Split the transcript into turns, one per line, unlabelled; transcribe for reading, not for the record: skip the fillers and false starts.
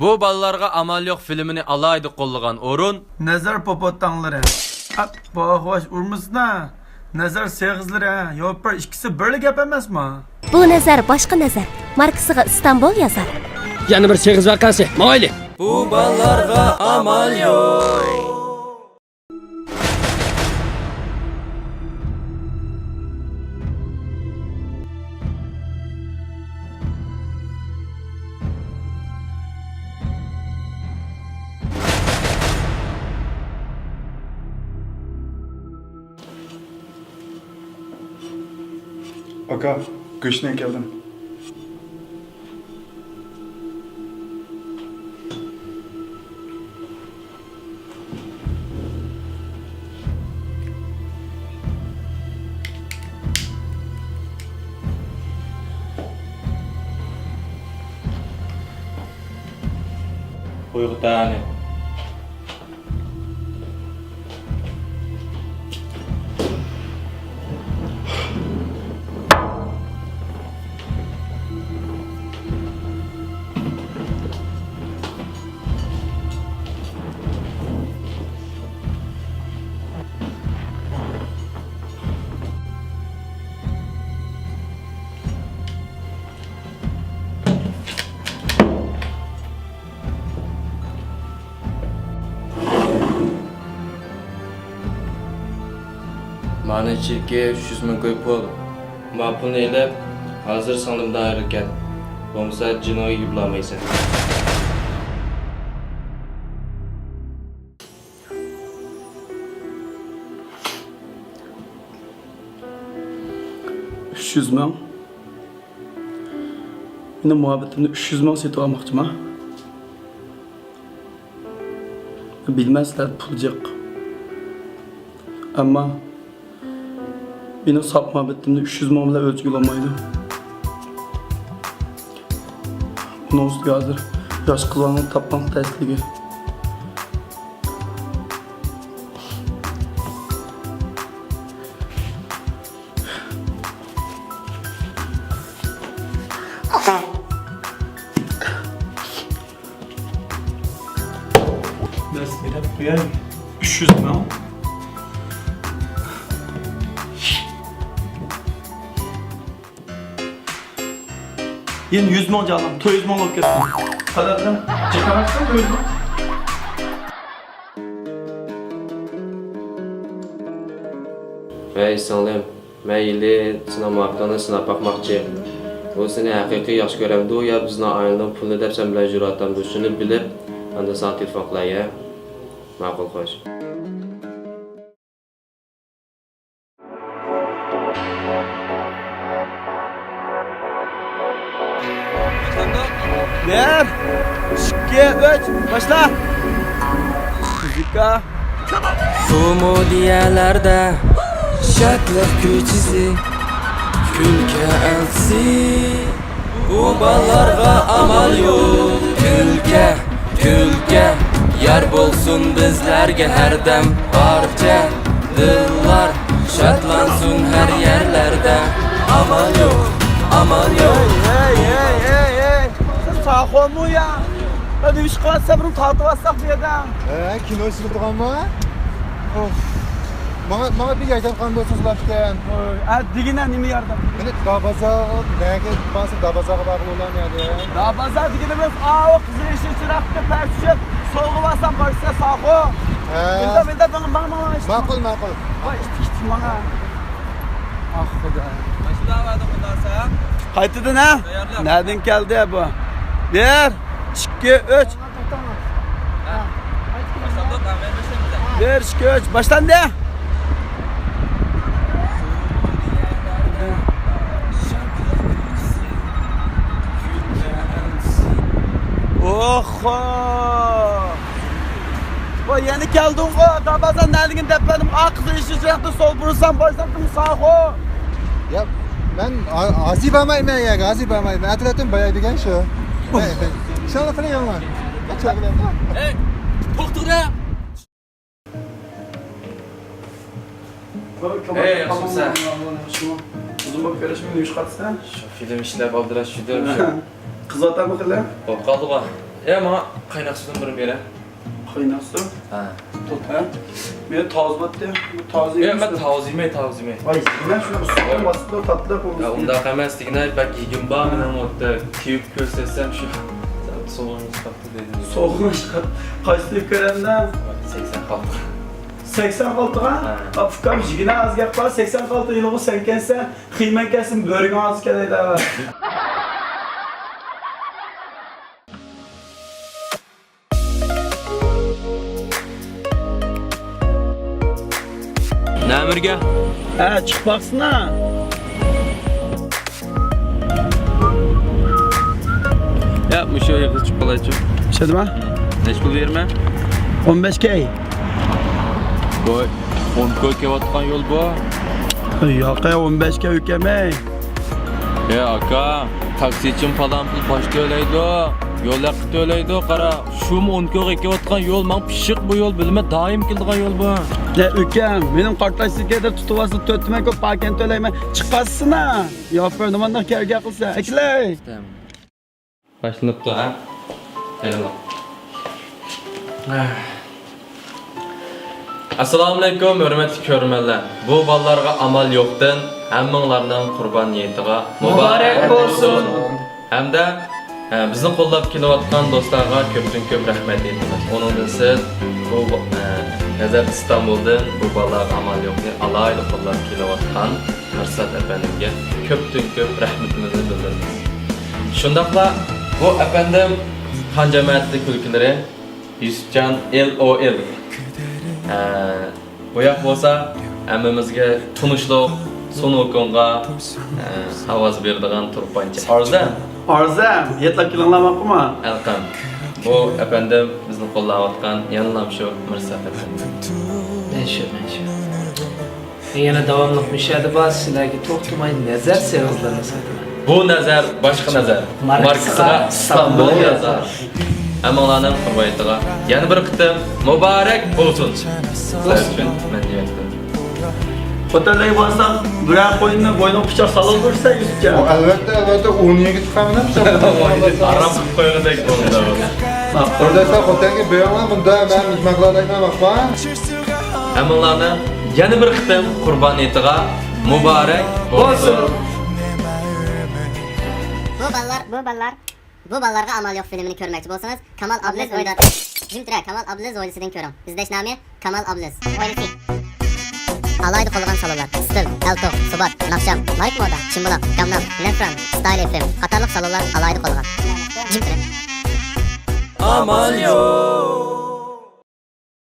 Bu ballarga amal yok filmini alaydı qollagan orun
Nazar popottanları. Hoş urmasın ha. Nazar segizleri ha. Yok bir ikisi birlik gap emasmi?
Bu nazar boshqa nazar. Markasiga İstanbul yazar.
Yana bir seg'iz vaqasi. Mayli.
Bu ballarga amal yok.
Aka, kışına geldim.
Uyku tane.
Mani içirki 300 ming koy pul.
Ma pulni elib, hozir sonimdan ayrilgan. Bo'lmasa jinoiy yublamaysan.
Üç yüz ming. Meni muhabbetimni 300 ming setib olmoqchiman. Bilmezler pulcuk. Ama benim sap muhabbetimde 300 ming bilan o'lchagolmaydi. Bunun ustiga hozir yosh qizlarning topgan tashligi. Mesela buraya 300 ming. Yeni 100 ming aldım. 100 ming olib ketdim. Qadar chekamasdan 100 ming.
Ey singlim, men yili sinamoqdan sinab boqmoqchi. Bu seni haqiqiy yaxshi ko'ramdi, yo bizni ayoldan pulni deb sen bilan jur'atam bu. Shuni bilib, anda sen telefon qilay. Ma'qul xo'sh.
Bir, iki, üç, başla. Müzika.
Komodiyalarda shatliq ko'chisi kulka elsi. Bu ballarga amal yo'q. Kulka yar bo'lsin bizlarga har dam. Barcha dillar shodlansin har yerlarda. Amal yo'q.
Hey. Sen sağ mu ya? Hadi iş kılarsa bunu tatlı bassak bir yerden.
Kino izlep turganmi? Manga bir yerden kan do'stsiz lafkan.
Digine nimi yardım?
Meni Dabaza, nega ba'zi Dabazaga bag'lı olan yani.
Daha bazı digine biz o kızı işi çıraktı perçip soğuğu basam koysa sağ. Bilde bana işte.
Ma'qul.
Vay işte bana. Ah Xudo. Qaytidin ha? Nereden geldi bu? 1, 2, 3. 1, 2, 3. Başlandı. Oho. Bu yeni geldin o. Da bazen nereden depedim. Aklı işi çıraktı sol vurursam başlattım sağ o.
Ya ben Gazi Bamayman ya, Gazi Bamayman. Atletim bayağı degan şu. Şuna falan yalan.
Hey, to'xtag'da. Hey, yaxshimsan?
Uzun bak karışmıyor, üç katsa.
Shu film ishlab oldirash juda
Kız atar mı kılı?
Bo'p qoldi-ku.
Ama kaynak sudan bir bere.
Qaynoq suv.
Ha.
Ha? Meni toz bo'pti. Bu toz emas.
Ben tavzime.
Voy, men shuni ustiga bosib tatlı qo'ydim.
Ya unda emas degan bak yigim bor, men o'tda tiyib ko'rsetsam shu so'g'ini chiqibdi dedi.
Soğuğun qaysi ko'randan
80 qoldi.
80 qaltığa. Afkam jigina az gap qol 80 qaltı yilg'i sen kelsa, qiyman kelsin bo'ring oz kelaydi.
Namirga?
Ha, chiqib boqsana.
Ya, mushu yerga chiqib qolaychi.
Tushadimi?
Nech pul berma?
15 k.
Voy, 10 ko'y kelayotgan yo'l bu.
Yo'q, 15 k ukamay.
Aka, taksichim falan pul bosh to'laydi. Yo'l haqi to'laydi, qara. Shu 10 ko'y kelayotgan yo'l, men pishiq bu yo'l bilma, doim keladigan yo'l bu.
Ya ukam, mening qartashlikda tutib olsa 4 ming ko'p parken to'layman. Chiqasizmi? Yo'q, nimadan kelga qilsa, aklay.
Başlanıptı ha? Helal. Assalamu alaykum, hörmətli görmənlər. Bu ballarga amal yoxdan, həmminlərdən qurban niyetiga mübarək olsun. Həm də bizni qollab kelayotgan dostlarga köpdən-köp rəhmət etimiz. Onundan siz bu Nəzər İstanbuldan bu ballarga amal yoxdan alaylı qollab kelayotgan Mirsat əfəndimə köpdən-köp rəhmətimizni bildiririz. Şundaqla bu efendim Xan Cəmiyyətli Külküləri Yusufcan LOL. Bu yak olsa əmmimizə tunuşluq, sunuqonğa avaz verdiğin turpançı. Arzam?
Arzam, yetlab kilanlamoqmi?
Elqam. Bu efendim bizni qo'llayotgan yanılam şu Mirsat efendim.
Ben şu. Yana davamlıq müşahede bazı sizlərə toxtumay nəzər sevizlərini satın.
Bu nəzər başqa nəzər. Markasına İstanbul yazar. Əməlanın hürmətinə yana bir qitim mübarək olsun. Sizlər üçün mən deyirəm.
Otellay bolsa, birer qo'yinni bo'yni pichoq salib tursa Yusufjon.
Albatta 10 yigit faminamsa.
Aram qilib qo'ygandek bo'ldi.
Orada otelga beraman, bunda men mehmonlarga maqman.
Əməlanın yana bir qitim qurbaniyatiga mübarək olsun.
Bu ballarga amal yo'q filmini ko'rmoqchi bo'lsangiz, Kamal Abliz o'yda. Jimtira Kamal Abliz o'ylisidan ko'ring. Bizdesh nomi Kamal Abliz. O'ylisi. Alayda qolgan salonlar: Stil, Elto, Subat, Naqsham, Like Moda, Chimbuloq, Gamnam, Nefran, Style FM qatorliq salonlar alayda qolgan. Jimtira.
Amal yo'q.